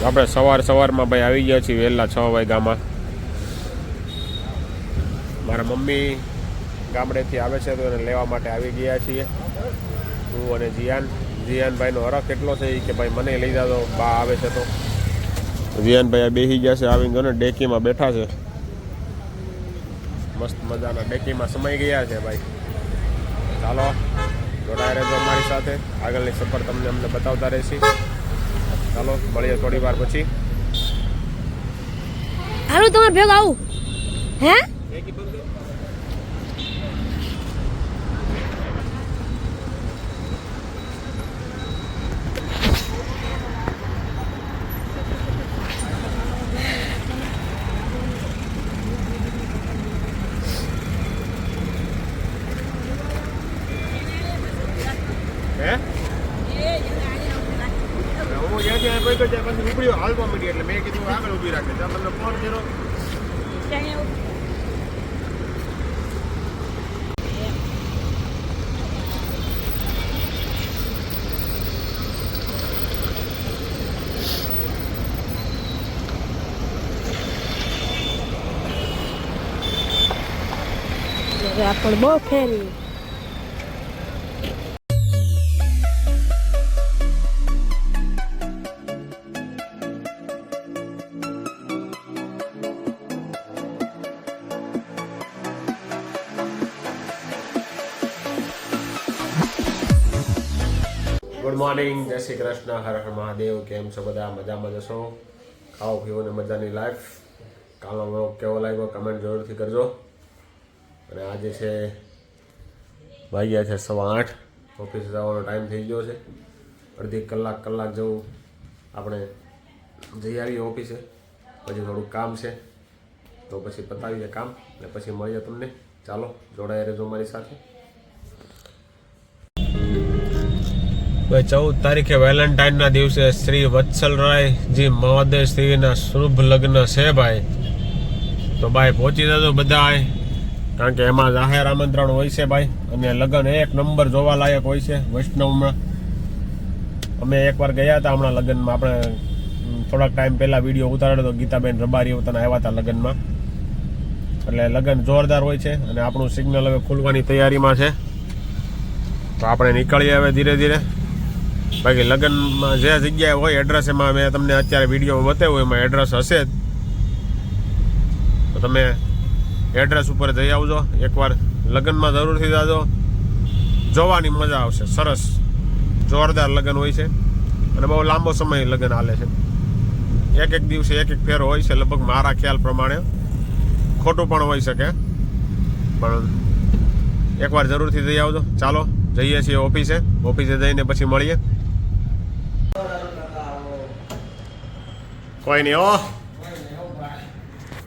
આપણે સવારમાં ભાઈ આવી ગયા છીએ વહેલા 6 વાગ્યામાં. મારા મમ્મી ગામડેથી આવે છે તો એને લેવા માટે આવી ગયા છીએ. હું અને જીયાનભાઈનો હરખ કેટલો છે કે ભાઈ મને લઈ જાજો, બા આવે છે તો. જીયાનભાઈ આ બેસી ગયા છે, આવીને જો ને ડેકીમાં બેઠા છે. મસ્ત મજાના ડેકીમાં સમાઈ ગયા છે ભાઈ. ચાલો જોડાઈ રહેજો અમારી સાથે, આગળની સફર તમને અમને બતાવતા રહેશી. ચાલો મળીએ થોડી વાર પછી. હારું તમારે ભેગા આવું હે? હાલવા માંડી એટલે મેં કીધું આગળ ઊભી રાખે. ત્યાં તમને ફોન કર્યો. આપણે બહુ ફેરી ગુડ મોર્નિંગ, જય શ્રી કૃષ્ણ, હર હર મહાદેવ. કેમ છો બધા? મજામાં જશો? ખાઓ પીવો ને મજાની લાઈફ. કાલનો વ્લોગ કેવો લાગ્યો કમેન્ટ જરૂરથી કરજો. અને આજે છે વાગ્યા છે 8:15. ઓફિસે જવાનો ટાઈમ થઈ ગયો છે. અડધી કલાક જેવું આપણે જઈ આવીએ ઓફિસે. પછી થોડુંક કામ છે તો પછી પતાવીએ કામ અને પછી મળીએ તમને. ચાલો જોડાઈ રહેજો મારી સાથે. 14 તારીખે વેલેન્ટાઇનના દિવસે શ્રી વત્સલરાયજી મહોદય શ્રીના શુભ લગ્ન છે ભાઈ. તો ભાઈ પહોંચી જજો બધા, કારણ કે એમાં જાહેર આમંત્રણ હોય છે ભાઈ. અને લગ્ન 1 નંબર જોવા લાયક હોય છે વૈષ્ણવમાં. અમે એકવાર ગયા હતા હમણાં લગ્નમાં, આપણે થોડાક ટાઈમ પહેલાં વિડીયો ઉતાર્યો હતો. ગીતાબેન રબારી ઉતાને આવ્યા હતા લગ્નમાં. એટલે લગ્ન જોરદાર હોય છે. અને આપણું સિગ્નલ હવે ખુલવાની તૈયારીમાં છે, તો આપણે નીકળીએ હવે ધીરે ધીરે. બાકી લગ્નમાં જે જગ્યાએ હોય એડ્રેસ, એમાં મેં તમને અત્યારે વિડીયોમાં બતાવ્યું, એમાં એડ્રેસ હશે જ. તો તમે એડ્રેસ ઉપર જઈ આવજો એકવાર. લગ્નમાં જરૂરથી જાજો, જોવાની મજા આવશે. સરસ જોરદાર લગ્ન હોય છે અને બહુ લાંબો સમય લગ્ન હાલે છે. એક દિવસે એક ફેરો હોય છે લગભગ, મારા ખ્યાલ પ્રમાણે. ખોટું પણ હોઈ શકે, પણ એકવાર જરૂરથી જઈ આવજો. ચાલો જઈએ છીએ ઓફિસે જઈને પછી મળીએ. કોઈ નહીં હો,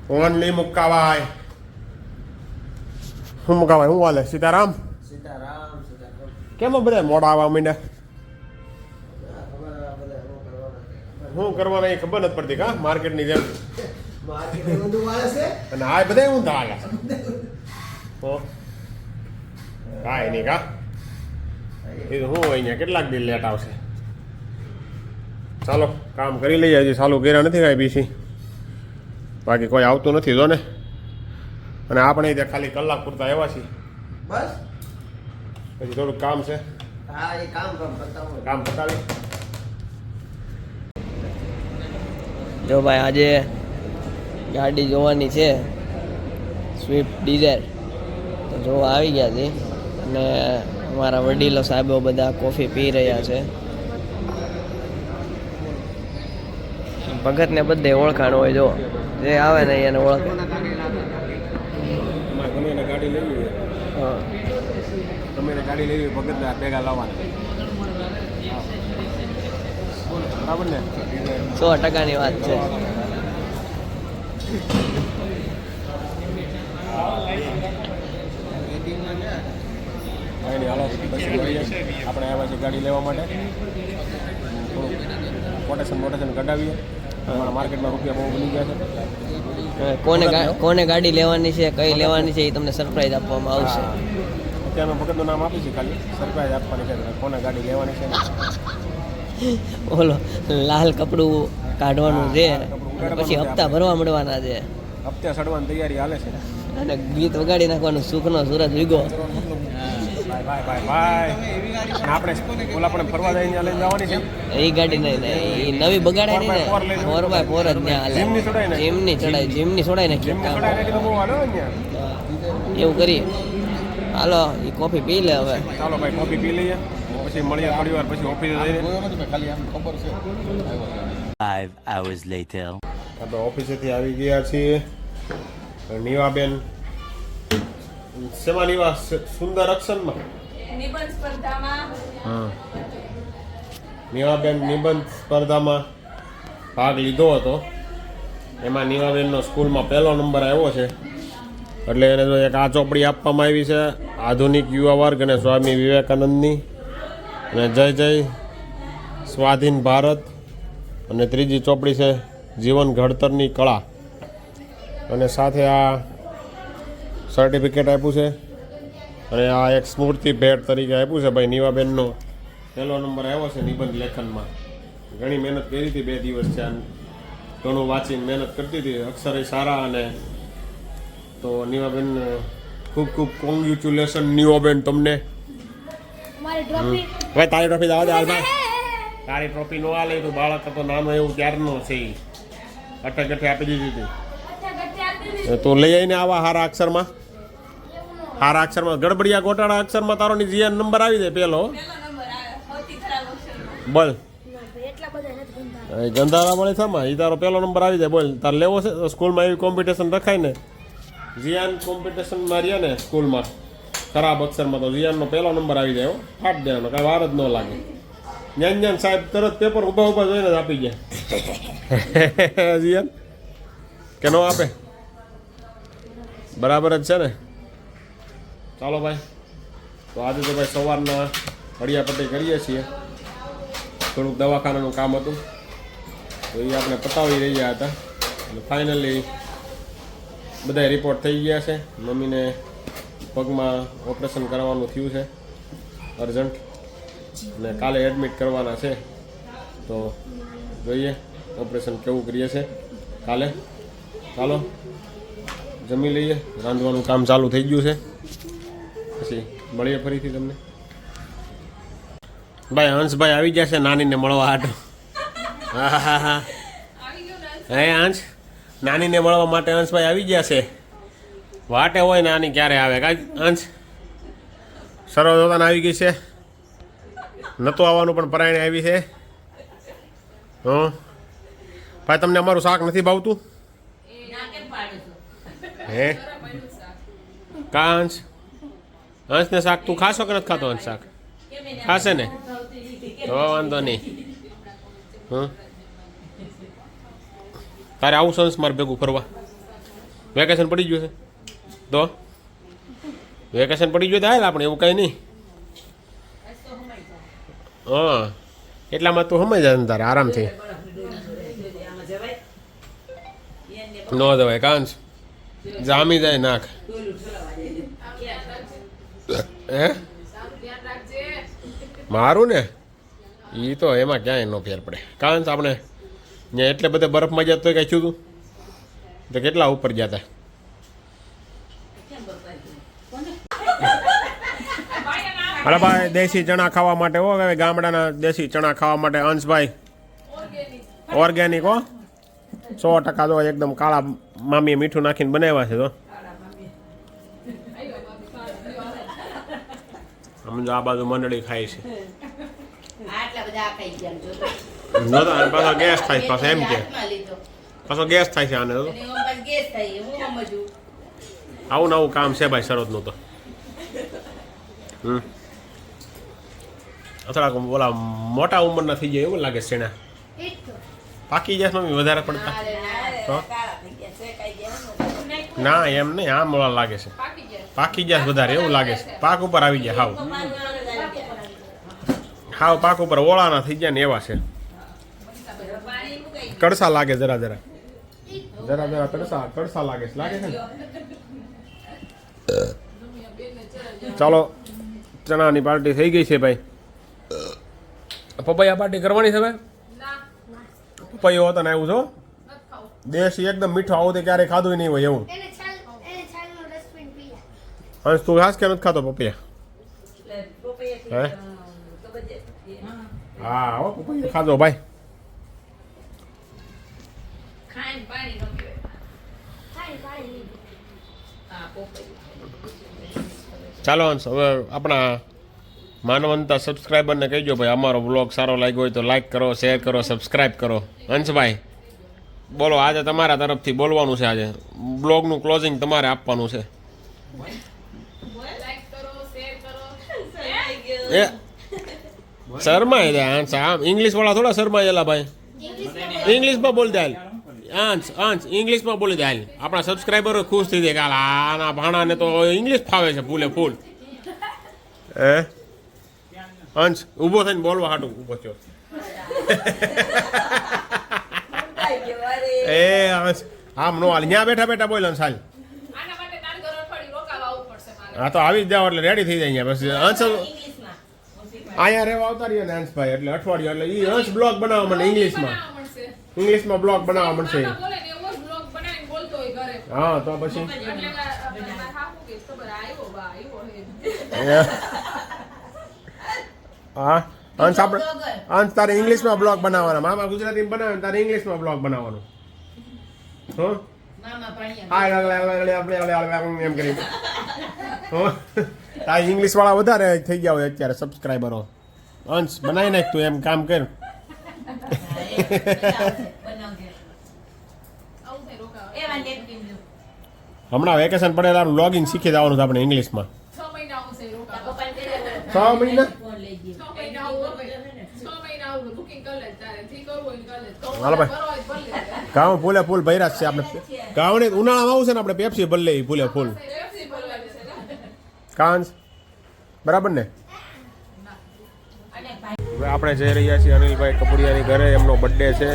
ફોન નહીં મુકાવાય. શું મુકાવાય? શું હાલે? સીતારામ. કેમ બધા મોડા આવવા માંડ્યા? શું કરવાના એ ખબર નથી પડતી કા માર્કેટની જેમ. અને આ બધા હું હાલે કાંઈ નહીં કા. એ તો શું અહીંયા કેટલાક દિન લેટ આવશે. ચાલો કામ કરી લઈએ. હજી ચાલુ કર્યા નથી કાંઈ બીસી. બાકી કોઈ આવતું નથી જો ને. અને આપણે ત્યાં ખાલી કલાક પૂરતા આવ્યા છીએ બસ. પછી થોડુંક કામ છે, કામ પતાવી. જો ભાઈ આજે ગાડી જોવાની છે, સ્વિફ્ટ ડિઝાયર. તો જોવા આવી ગયા છે. અને અમારા વડીલો સાહેબો બધા કોફી પી રહ્યા છે. ભગતને બધે ઓળખાણ હોય, જો જે આવે ને એને ઓળખે. ગાડી લેવી, હા તમે ગાડી લેવી, ભગત ભેગા લાવવાના. બરાબર ને? 100%ની વાત છે. હાલો પછી મળીએ. આપણે આવ્યા છીએ ગાડી લેવા માટે. થોડું કોટેશન કઢાવીએ. અમારા માર્કેટમાં રૂપિયા બહુ બની ગયા છે. કોને ગાડી લેવાની છે, કઈ લેવાની છે, એ તમને સરપ્રાઈઝ આપવામાં આવશે. અત્યારે ભગતનું નામ આપી છે, ખાલી સરપ્રાઈઝ આપવાની છે. કોને ગાડી લેવાની છે ઓલો લાલ કપડું કાઢવાનું છે અને પછી હપ્તા ભરવા મળવાના છે હપ્તે ચડવાની તૈયારી હાલે છે. અને ગીત વગાડી નાખવાનું સુખનો સૂરજ ઉગ્યો. ભાઈ ભાઈ ભાઈ આપણે ઓલા આપણે ફરવા જઈને લઈને જવાની છે. એ ગાડી નહીં ને એ નવી બગાડાય નહીં ને 4x4 જ ત્યાં હાલે. જીમની ચડાઈ ને જીમની ચડાઈ ને ચડાઈ નાખી તો બહુ હાલે ને અહીંયા. એવું કરીએ. હાલો એ કોફી પી લે હવે. ચાલો ભાઈ કોફી પી લઈએ પછી મળીએ થોડી વાર પછી ઓફિસે જઈને. 5 hours later. આપણે ઓફિસેથી આવી ગયા છીએ. નીવાબેન શેમાં નીવા સુંદર અક્ષરમાં નિબંધ સ્પર્ધામાં નીવાબેન નિબંધ સ્પર્ધામાં ભાગ લીધો હતો. એમાં નીવાબેનનો સ્કૂલમાં પહેલો નંબર આવ્યો છે. એટલે એને જો એક આ ચોપડી આપવામાં આવી છે આધુનિક યુવા વર્ગ અને સ્વામી વિવેકાનંદની અને જય જય સ્વાધીન ભારત અને ત્રીજી ચોપડી છે જીવન ઘડતરની કળા અને સાથે આ સર્ટિફિકેટ આપ્યું છે અને આ એક સ્મૃતિ ભેટ તરીકે આપ્યું છે. ભાઈ નીવાબેનનો પહેલો નંબર આવ્યો છે નિબંધ લેખનમાં. ઘણી મહેનત કરી હતી 2 દિવસ છે. ઘણું વાંચીને મહેનત કરતી હતી. અક્ષરે સારા અને તો નીવાબેન ખૂબ ખૂબ કોંગ્રેચ્યુલેશન નીવાબેન તમને. મારી ટ્રોફી ભાઈ તારી ટ્રોફી દાવા દે હાલમાં. તારી ટ્રોફી નો આ લઈ તું બાળક હતો નાનો એવું ક્યારનો છે એ અટક આપી દીધી હતી. તો લઈ આવીને આવા હારા અક્ષરમાં ગડબડિયા ગોટાળા અક્ષરમાં તારો ની જીએન નંબર આવી જાય પેલો બોલ. એટલા બધા નથી ગંધા. એ ગંધારા મળે થામાં એ તારો પહેલો નંબર આવી જાય બોલ. તારે લેવો છે તો સ્કૂલમાં એવી કોમ્પિટિશન રખાય ને જીયાન કોમ્પિટિશન માર્યા ને સ્કૂલમાં ખરાબ અક્ષરમાં તો જીયાનનો પહેલો નંબર આવી જાય. ફાટ દેવાનો કાંઈ વાર જ ન લાગે. જ્ઞાન સાહેબ તરત પેપર ઊભા જોઈને જ આપી ગયા. જીયાન કે નો આપે બરાબર જ છે ને. ચાલો ભાઈ તો આજે તો ભાઈ સવારના હળિયાપટ્ટી કરીએ છીએ. થોડુંક દવાખાનાનું કામ હતું તો એ આપણે પતાવી રહ્યા હતા અને ફાઇનલી બધા રિપોર્ટ થઈ ગયા છે. મમ્મીને પગમાં ઓપરેશન કરવાનું થયું છે અર્જન્ટ અને કાલે એડમિટ કરવાના છે. તો જોઈએ ઓપરેશન કેવું કરીએ છે કાલે. ચાલો જમી લઈએ. રાંધવાનું કામ ચાલુ થઈ ગયું છે. પછી મળીએ ફરીથી તમને. ભાઈ હંસભાઈ આવી ગયા છે નાનીને મળવા હાટો. હા હા હા હે હંસ નાનીને મળવા માટે હંસભાઈ આવી ગયા છે. વાટે હોય નાની ક્યારે આવે કાંઈ હંસ. સર્વદોતાને આવી ગઈ છે. નહોતું આવવાનું પણ પરાયણે આવી છે. ભાઈ તમને અમારું શાક નથી ભાવતું હે કા હંસ? હંસને શાક તું ખાશો કે નથી ખાતો? હંસ શાક ખાશે ને તો વાંધો નહીં. તારે આવું સંસ મારે ભેગું ફરવા. વેકેશન પડી ગયું છે તો વેકેશન પડી ગયું તો હાલ આપણે એવું કંઈ નહીં. હા એટલામાં તું સમજ જાય તારે આરામથી ન જવાય કાંસ જામી જાય નાખ. હે મારું ને એ તો એમાં ક્યાંય ન ફેર પડે. કાંસ આપણે ત્યાં એટલે બધે બરફમાં ગયા તો કાંઈ થયું હતું તો કેટલા ઉપર ગયા હતા. અરે ભાઈ દેશી ચણા ખાવા માટે હો હવે ગામડાના દેશી ચણા ખાવા માટે અંશભાઈ ઓર્ગેનિક હો 100% જો એકદમ કાળા મામીએ મીઠું નાખીને બનાવ્યા છે. તો સમજો આ બાજુ મંડળી ખાય છે. પાછો ગેસ થાય પાછો એમ કે પાછો ગેસ થાય છે આને તો આવું નવું કામ છે ભાઈ સરોજનું તો. થોડાક ઓલા મોટા ઉંમરના થઈ જાય એવું લાગે છે ને. પાકી જાય મમ્મી વધારે પડતા તો ના એમ નહીં આમ ઓલા લાગે છે. પાકી જાય વધારે એવું લાગે છે. પાક ઉપર આવી જાય હાવ પાક ઉપર ઓળાના થઈ જાય ને એવા છે. કડસા લાગે જરા કડસા લાગે છે ને. ચાલો ચણાની પાર્ટી થઈ ગઈ છે ભાઈ. પપૈયા પાર્ટી કરવાની છે હવે ના પપૈયો હતો ને આવ્યું છો નથી ખાવું દેશી એકદમ મીઠો આવું તે ક્યારે ખાધું નહીં હોય એવું એને છાલનો રસ પીને પી લે. અંશ તું ખાસ કે નથી ખાતો પપૈયા હે હા હો પપૈયો ખાધો ભાઈ ખાઈને પાણી ન પીવાય ખાઈ પાડી હા પોપૈયું ચાલો અંશ હવે આપણા માનવંતા સબસ્ક્રાઈબરને કહીજો ભાઈ અમારો બ્લોગ સારો લાગ્યો હોય તો લાઈક કરો શેર કરો સબસ્ક્રાઈબ કરો અંશભાઈ બોલો આજે તમારા તરફથી બોલવાનું છે આજે બ્લોગનું ક્લોઝિંગ તમારે આપવાનું છે લાઈક કરો શેર કરો એ શરમાય છે અંશ આમ ઇંગ્લિશવાળા થોડા શરમાયેલા ભાઈ ઇંગ્લિશમાં બોલી દે અંશ ઇંગ્લિશમાં બોલી દે આપણા સબસ્ક્રાઈબરો ખુશ થઈ જાય કે હાલ આના ભાણાને તો ઇંગ્લિશ ફાવે છે ફૂલે ફૂલ હે અંશ ઊભો થઈને બોલવા હાટું ઊભો થયો એ અંશ આમ નો હાલ ત્યાં બેઠા બેઠા બોલ અંશ હાલ આના માટે તારે ઘર અઠવાડિયું રોકાવા આવવું પડશે મારે હા તો આવી જ જાવ એટલે રેડી થઈ જાય અહીંયા બસ અંશ ઇંગ્લિશમાં અહીંયા રહેવા આવતા રહીએ ને અંશભાઈ એટલે અઠવાડિયું એટલે એ અંશ બ્લોગ બનાવવા મને ઇંગ્લિશમાં મળશે ઇંગ્લિશમાં બ્લોગ બનાવવા મળશે બોલે ને એવો જ બ્લોગ બનાવીને બોલતો હોય ઘરે હા તો પછી એટલે હાહુ કે ખબર આવ્યો બા આવ્યો હા અંશ આપણે અંશ તારે ઇંગ્લિશમાં બ્લોગ બનાવવાના મામા ગુજરાતીમાં બનાવે તારે ઇંગ્લિશમાં બ્લોગ બનાવવાનું હો એમ કરી આ ઇંગ્લિશ વાળા વધારે થઈ ગયા હોય અત્યારે સબસ્ક્રાઈબરો અંશ બનાવી નાખ તું એમ કામ કર આવું થાય રોકાવા હમણાં વેકેશન પડેલા લોગિંગ શીખી જવાનું છે આપણે ઇંગ્લિશમાં 6 મહિના આવું છે રોકાવા 6 મહિના 6 મહિના આવું 6 મહિના આવું બુકિંગ કરી લે તારે થી કરવું હોય ને કરી લે હાલો ભાઈ. ભરવા હોય ભર લે ગામ ફૂલે ફૂલ ભર્યા જ છે આપણે ગાવને ઉનાળામાં આવશે ને આપણે પેપ્સી ભરી લઈએ ફૂલે ફૂલ પેપ્સી ભરવા છે કાંસ બરાબર ને હવે આપણે જઈ રહ્યા છીએ અનિલભાઈ કપડિયાની ઘરે એમનો બર્થડે છે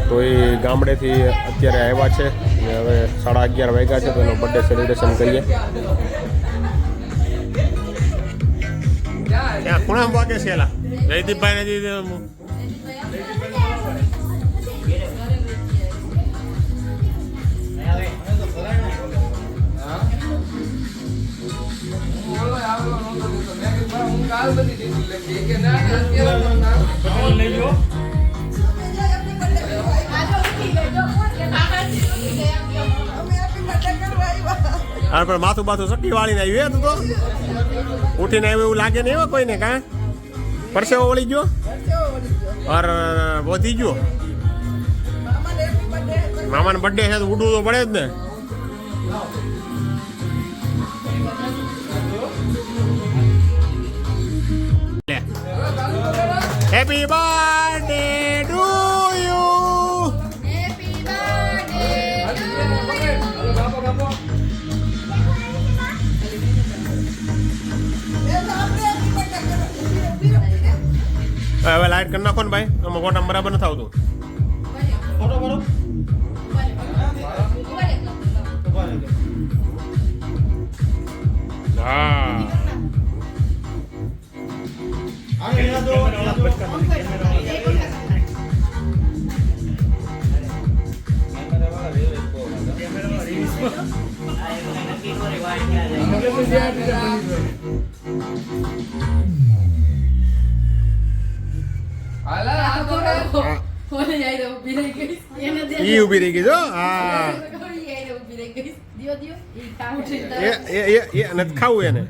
તો એ ગામડેથી અત્યારે આવ્યા છે અને હવે 11:30 વાગ્યા છે તો એનો બર્થડે સેલિબ્રેશન કરીએ ત્યાં ખૂણામાં વાગે છે એલા જયદીપભાઈ ને હા પણ માથું બાથું સટ્ટી વાળીને આવ્યું તું તો ઉઠીને આવ્યું એવું લાગે નહીં કોઈને કાં પરસેવો વળી ગયો ઓર વધી ગયો મામાનો બર્થડે છે તો ઉઠવું તો પડે જ ને happy birthday to you happy birthday હવે લાઈટ કરી નાખો ને ભાઈ આમાં ફોટા બરાબર નથી આવતું હા ઈ ઊભી રહી ગઈ જો હા એ નથી ખાવું એને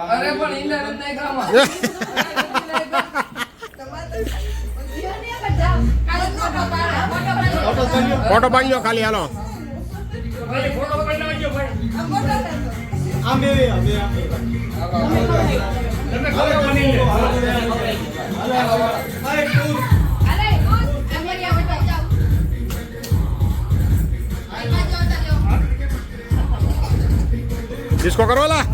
અરે પણ ઇન્ટરનેટ નહીં કામ ફોટો પાડી લો ખાલી હાલો ડિસ્કો કરો લા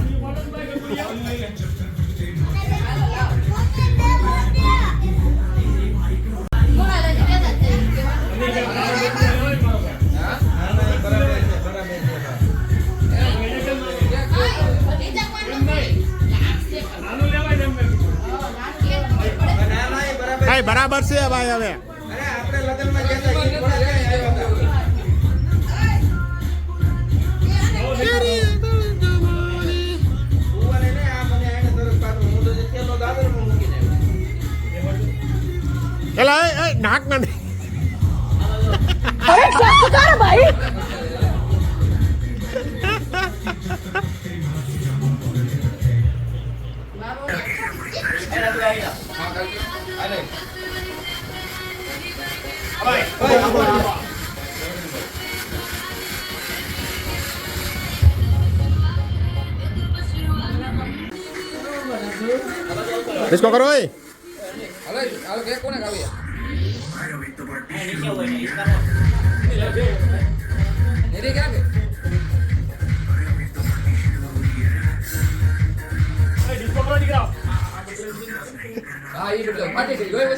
બરાબર છે ભાઈ હવે એલા એ નાક ના इसको करो भाई હા એ ફાટી ગઈ